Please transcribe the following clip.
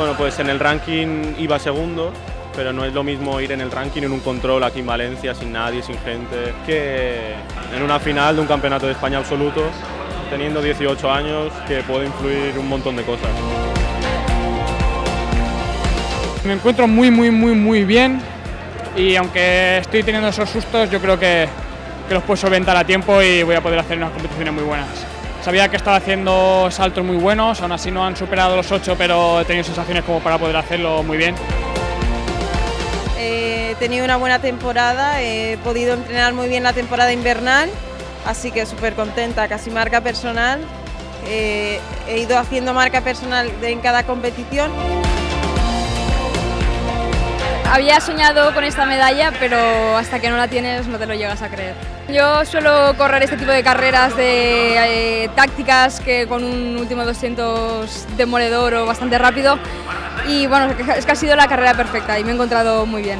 Bueno, pues en el ranking iba segundo, pero no es lo mismo ir en el ranking en un control aquí en Valencia, sin nadie, sin gente, que en una final de un campeonato de España absoluto, teniendo 18 años, que puede influir un montón de cosas. Me encuentro muy bien y aunque estoy teniendo esos sustos, yo creo que los puedo solventar a tiempo y voy a poder hacer unas competiciones muy buenas. Sabía que estaba haciendo saltos muy buenos, aún así no han superado los 8, pero he tenido sensaciones como para poder hacerlo muy bien. He tenido una buena temporada, he podido entrenar muy bien la temporada invernal, así que súper contenta, casi marca personal. He ido haciendo marca personal en cada competición. Había soñado con esta medalla, pero hasta que no la tienes no te lo llegas a creer. Yo suelo correr este tipo de carreras de tácticas que con un último 200 demoledor o bastante rápido y bueno, es que ha sido la carrera perfecta y me he encontrado muy bien.